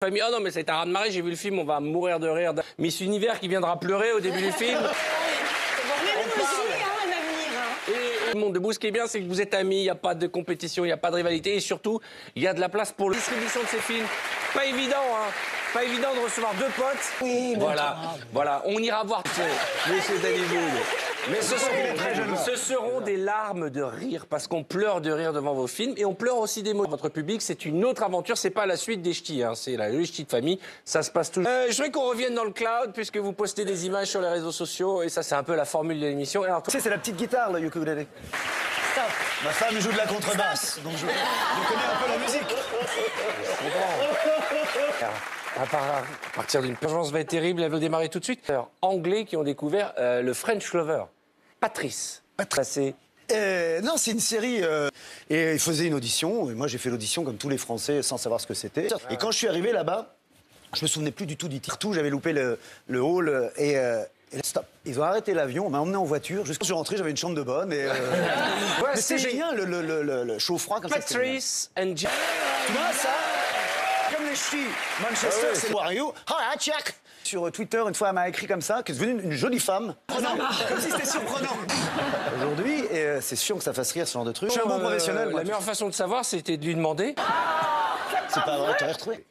Famille, oh non, mais c'est un raz-de-marée, j'ai vu le film, on va mourir de rire. Miss Univers qui viendra pleurer au début du film. Et le monde debout, ce qui est bien, c'est que vous êtes amis, il n'y a pas de compétition, il n'y a pas de rivalité, et surtout, il y a de la place pour la distribution de ces films. Pas évident, hein. Pas évident de recevoir deux potes. Oui, voilà, on ira voir Monsieur Danny-Boone. Mais ce seront des larmes de rire, parce qu'on pleure de rire devant vos films, et on pleure aussi des mots. Votre public, c'est une autre aventure, c'est pas la suite des ch'tis, hein, c'est les ch'tis de famille, ça se passe toujours. Je voudrais qu'on revienne dans le cloud, puisque vous postez des images sur les réseaux sociaux, et ça, c'est un peu la formule de l'émission. Alors, tu sais, c'est la petite guitare, le ukulélé. Ma femme joue de la contrebasse, donc je connais un peu la musique. À partir d'une urgence va être terrible, elle veut démarrer tout de suite. Alors, Anglais qui ont découvert le French Lover. Patrice. Non, c'est une série. Et il faisait une audition. Et moi, j'ai fait l'audition comme tous les Français sans savoir ce que c'était. Et quand je suis arrivé là-bas, je me souvenais plus du tout du titre. J'avais loupé le hall. Et là, stop. Ils ont arrêté l'avion, on m'a emmené en voiture. Jusqu'à quand je suis rentré, j'avais une chambre de bonne. Et, ouais, c'est génial, le chaud-froid comme Patrice and Jack. Tu vois ça? Comme les ch'tis. Manchester, c'est Wario. Ah, Jack. Sur Twitter, une fois, elle m'a écrit comme ça, qu'elle est devenue une jolie femme. Comme si c'était surprenant. Aujourd'hui, c'est sûr que ça fasse rire ce genre de truc. Je suis un bon professionnel. La meilleure façon de savoir, c'était de lui demander. C'est pas vrai, t'aurais retrouvé.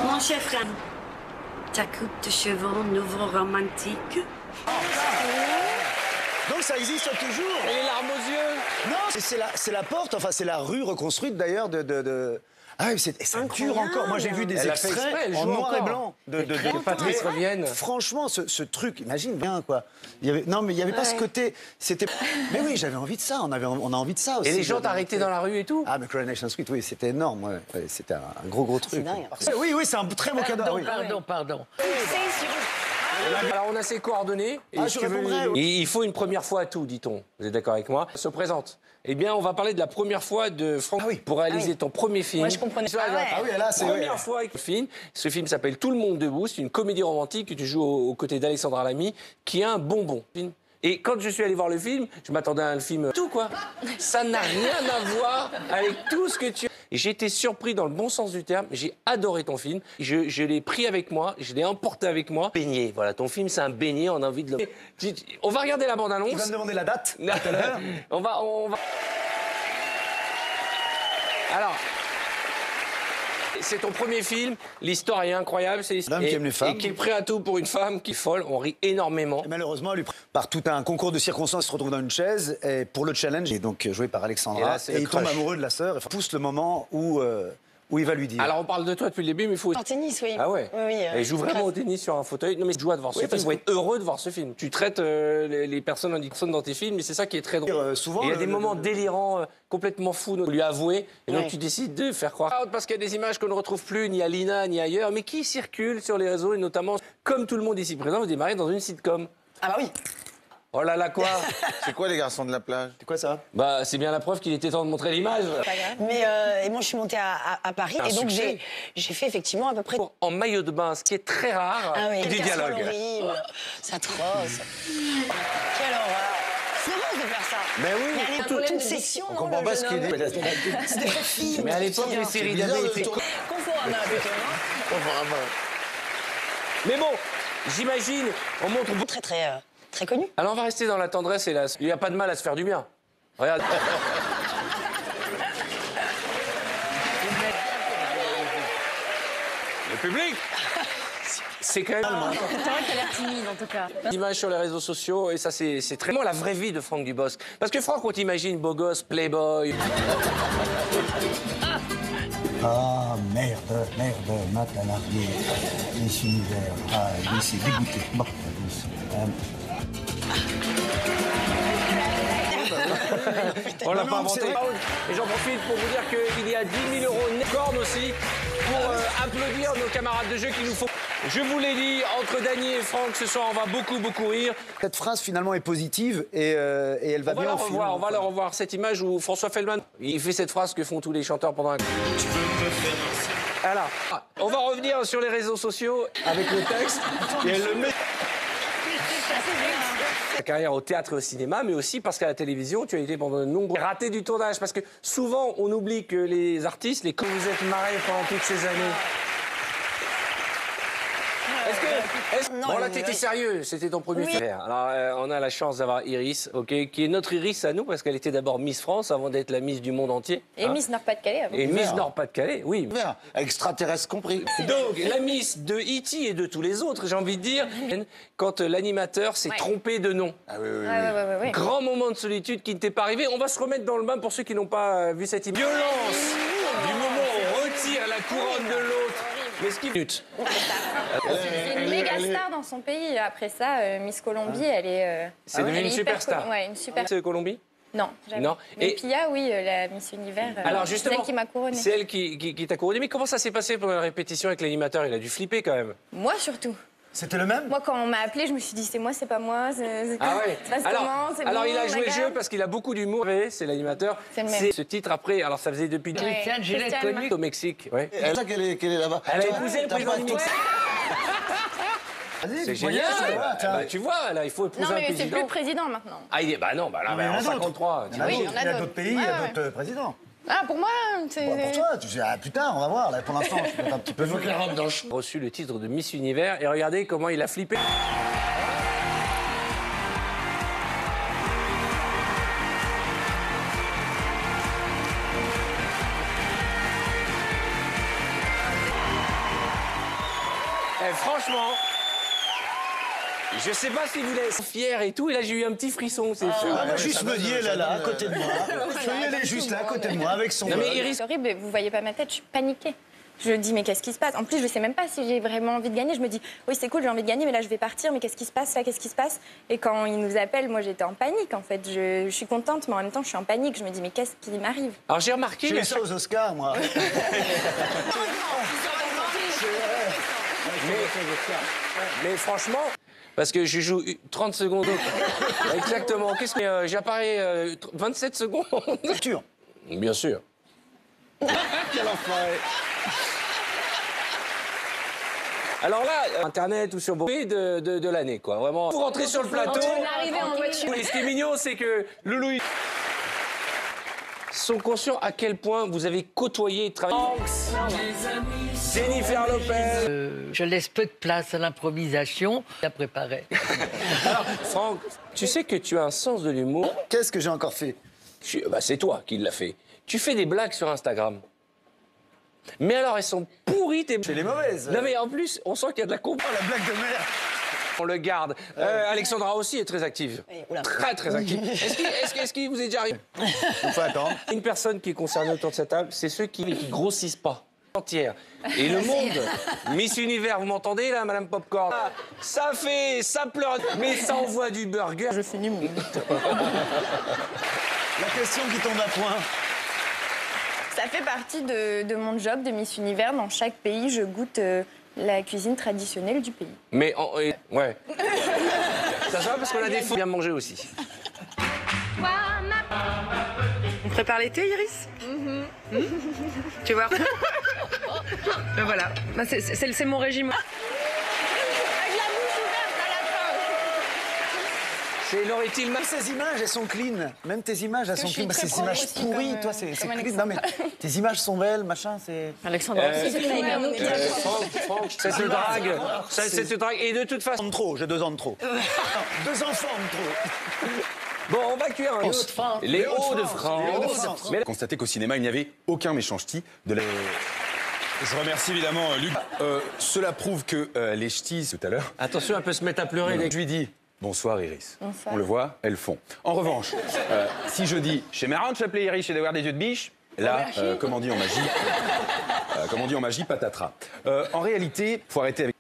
Mon cher frère, ta coupe de cheveux nouveau romantique. Donc ça existe toujours. Et les larmes aux yeux. Non, c'est la porte, enfin c'est la rue reconstruite d'ailleurs de... Ah oui, c'est dur encore. Moi, j'ai vu des extraits en noir et blanc de Patrice revienne. Franchement, ce truc, imagine bien, quoi. Non, mais il n'y avait pas ce côté... C'était... Mais oui, j'avais envie de ça. On a envie de ça aussi. Et les gens t'arrêtaient dans la rue et tout? Ah, mais Coronation Street, oui, c'était énorme. Ouais. C'était un gros truc. C'est dingue. Oui, c'est un très beau cadeau. Pardon. Alors, on a ses coordonnées. Je répondrai. Il faut une première fois à tout, dit-on. Vous êtes d'accord avec moi? Se présente. Eh bien, on va parler de la première fois de Franck pour réaliser ton premier film. Moi, je comprenais pas. Ah oui, là, c'est... Première fois avec le film. Ce film s'appelle Tout le monde debout. C'est une comédie romantique que tu joues aux côtés d'Alexandra Lamy, qui est un bonbon. Et quand je suis allé voir le film, je m'attendais à un film... Tout, quoi. Ça n'a rien à voir avec tout ce que tu... Et j'ai été surpris dans le bon sens du terme. J'ai adoré ton film. Je l'ai pris avec moi, je l'ai emporté avec moi. Beignet, voilà, ton film, c'est un beignet, on a envie de le... On va regarder la bande-annonce. Tu vas me demander la date tout à l'heure. on va... Alors... C'est ton premier film, l'histoire est incroyable. C'est l'homme qui aime les femmes. Et qui est prêt à tout pour une femme qui est folle. On rit énormément. Et malheureusement, lui, par tout un concours de circonstances, il se retrouve dans une chaise et pour le challenge, et donc joué par Alexandra. Et il tombe amoureux de la sœur. Il pousse le moment où il va lui dire. Alors on parle de toi depuis le début, mais il faut... En tennis, oui. Ah ouais. Oui, et il joue vraiment au tennis sur un fauteuil. Non mais je dois de voir ce film. Vous être heureux de voir ce film. Tu traites les personnes dans tes films, et c'est ça qui est très drôle. Souvent, il y a des moments délirants, complètement fous, de lui avouer. Et donc tu décides de faire croire. Parce qu'il y a des images qu'on ne retrouve plus, ni à l'INA, ni ailleurs, mais qui circulent sur les réseaux, et notamment, comme tout le monde ici présent, vous démarrez dans une sitcom. Ah bah oui. Oh là là, quoi? C'est quoi les garçons de la plage? C'est quoi ça? Bah, c'est bien la preuve qu'il était temps de montrer l'image. Mais et moi, je suis montée à Paris, et donc j'ai fait effectivement à peu près... En maillot de bain, ce qui est très rare, du dialogue. Horrible. C'est atroce. Quelle horreur. C'est marrant de faire ça. Mais oui. Mais toute une session, on comprend pas ce qu'il dit. C'était très fine. Mais à l'époque, les séries d'années étaient... Conforama, plutôt, non? Mais bon, j'imagine, on montre... Très connu. Alors on va rester dans la tendresse, et il n'y a pas de mal à se faire du bien. Regarde. Le public, c'est quand même... C'est vrai qu'elle a l'air timide, en tout cas. L'image sur les réseaux sociaux, et ça, c'est très... Moi, la vraie vie de Franck Dubosc. Parce que Franck, on t'imagine beau gosse, playboy... Ah, merde, ma canardie, Miss Univers, ah, lui, c'est dégoûté. Bon, on l'a pas inventé. Et j'en profite pour vous dire qu'il y a 10 000 € net cornes aussi pour applaudir nos camarades de jeu qui nous font. Je vous l'ai dit, entre Dany et Franck, ce soir, on va beaucoup rire. Cette phrase, finalement, est positive et elle va bien au film. On va la revoir, cette image où François Feldman, il fait cette phrase que font tous les chanteurs pendant un... Tu peux me faire... Alors, on va revenir sur les réseaux sociaux avec le texte. Et elle le met... Ta carrière au théâtre et au cinéma, mais aussi parce qu'à la télévision, tu as été pendant de nombreux ratés du tournage. Parce que souvent, on oublie que les artistes, vous êtes marrés pendant toutes ces années. Bon, là, t'étais sérieux, c'était ton premier film. Alors, on a la chance d'avoir Iris, ok, qui est notre Iris à nous, parce qu'elle était d'abord Miss France avant d'être la Miss du monde entier. Et Miss Nord-Pas-de-Calais avant. Et Miss Nord-Pas-de-Calais, oui. Vert, extraterrestre compris. Donc, la Miss de E.T. et de tous les autres, j'ai envie de dire, quand l'animateur s'est trompé de nom. Ah oui, oui, Ouais. Grand moment de solitude qui ne t'est pas arrivé. On va se remettre dans le bain pour ceux qui n'ont pas vu cette image. Violence du moment où on retire la couronne de l'autre. Mais ce qui minute. C'est une méga star dans son pays. Après ça, Miss Colombie, elle est. C'est devenu elle est une hyper superstar. Ouais, une super. C'est Colombie? Non, jamais. Non. Mais Et- Pia, oui, la Miss Univers. Alors justement, c'est elle qui m'a couronnée. c'est elle qui t'a couronné. Mais comment ça s'est passé pendant la répétition avec l'animateur? Il a dû flipper quand même. Moi surtout. C'était le même? Moi, quand on m'a appelé, je me suis dit, c'est moi, c'est pas moi. Ah ouais. Ça se passe comment? C'est Alors bon, il a joué le d'accord. jeu parce qu'il a beaucoup d'humour. C'est l'animateur. C'est le même. Ce titre après. Alors ça faisait depuis Ouais. Christiane Gillette, Christiane connue. au Mexique. Ouais. Elle a qu'elle est là-bas. Elle a Toi, épousé le t'as président pas du tout- Mexique. Vas-y, C'est dis-moi, génial. tiens. Bah, tu vois, là, il faut épouser Non, un mais c'est président. plus le président maintenant. Ah, il est. Bah non, bah là, Mais il y en en a d'autres. 53. Il y en a Oui, d'autres. il y en a Il y a d'autres. d'autres pays, il y Ouais, a ouais. d'autres présidents. Ah, pour moi, c'est. Bon, pour toi, tu sais, plus tard, on va voir. Là, pour l'instant, je suis peut-être un petit peu moqué. Reçu le titre de Miss Univers et regardez comment il a flippé. Franchement, je sais pas si vous êtes fier et tout, et là j'ai eu un petit frisson, c'est sûr. Ah, moi, juste me dire, là, à côté de moi. Elle est juste là, à côté de moi, avec son. Non mais Iris, C'est horrible, vous voyez pas ma tête, je suis paniquée. Je dis, mais qu'est-ce qui se passe? En plus, je sais même pas si j'ai vraiment envie de gagner. Je me dis, oui, c'est cool, j'ai envie de gagner, mais là, je vais partir. Mais qu'est-ce qui se passe là? Qu'est-ce qui se passe? Et quand ils nous appellent, moi, j'étais en panique, en fait. Je suis contente, mais en même temps, je suis en panique. Je me dis, mais qu'est-ce qui m'arrive? alors j'ai remarqué, J'ai mais eu ça aux Oscars, moi. Mais franchement, parce que je joue 30 secondes. Exactement. Qu'est-ce que j'apparais 27 secondes. Sûr. Bien sûr. Quel enfoiré. Alors là, Internet ou sur de l'année, quoi. Vraiment. Vous rentrez sur le plateau. On est arrivé en voiture. Et ce qui est mignon, c'est que Loulou sont conscients à quel point vous avez côtoyé et travaillé. Jennifer Lopez. Je laisse peu de place à l'improvisation. La préparer. Alors, Franck, tu sais que tu as un sens de l'humour. Qu'est-ce que j'ai encore fait? Bah, c'est toi qui l'as fait. Tu fais des blagues sur Instagram. Mais alors, elles sont pourries, tes C'est les mauvaises. Non, mais en plus, on sent qu'il y a de la comp. Oh, la blague de merde. On le garde. Alexandra aussi est très active. Très, très active. Est-ce qu'il vous est déjà arrivé? Faut attendre. Une personne qui est concernée autour de cette table, c'est ceux qui grossissent pas. Entière. Et le monde, Miss Univers, vous m'entendez là, Madame Popcorn? Ça fait, ça pleure, mais ça envoie du burger. Je finis mon. La question qui tombe à point. Ça fait partie de mon job de Miss Univers. Dans chaque pays, je goûte la cuisine traditionnelle du pays. Mais, ouais. Ça va parce qu'on a des fous bien manger aussi. On prépare l'été, Iris. Tu vois. Ben voilà. Ben c'est mon régime. C'est Laurie Tillman. Même ces images, elles sont clean. Même tes images, elles sont je suis clean. Parce que très ces images propre aussi, pourries, comme, toi, c'est comme clean. Non, mais tes images sont belles, machin, c'est. Alexandra aussi, c'est très bien. Franck, ça se drague. Ça se drague. Et de toute façon. De trop, j'ai 2 ans de trop. 2 enfants de trop. Bon, on va cuire un os. Les Hauts-de-France. Mais Constaté qu'au cinéma, il n'y avait aucun méchant ch'ti de la... Je remercie évidemment Luc. Cela prouve que les ch'tis, tout à l'heure, attention, elle peut se mettre à pleurer. je lui dis bonsoir Iris. Bonsoir. On le voit, elles font. En revanche, si je dis chez Marrant, je m'appelais Iris et d'avoir des yeux de biche, là, comme on dit en magie, patatras. En réalité, faut arrêter avec.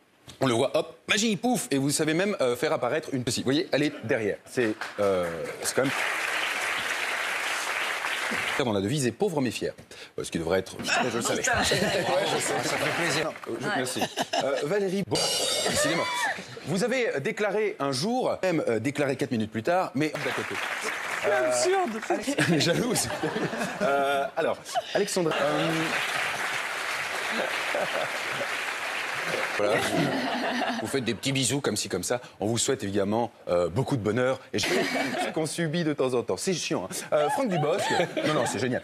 On le voit, hop, magie, pouf, et vous savez même faire apparaître une petite. Vous voyez, elle est derrière. C'est quand même. Dans la devise est pauvre mais fier. Ce qui devrait être. Je le savais. Ça fait plaisir. Merci. Valérie, bon, décidément. Vous avez déclaré un jour, même déclaré 4 minutes plus tard, mais d'à côté. Absurde. Jalouse. Alors, Alexandra. Voilà, vous faites des petits bisous comme ci, comme ça. On vous souhaite évidemment beaucoup de bonheur et je sais qu'on subit de temps en temps. C'est chiant. Hein. Franck Dubosc. Non, c'est génial.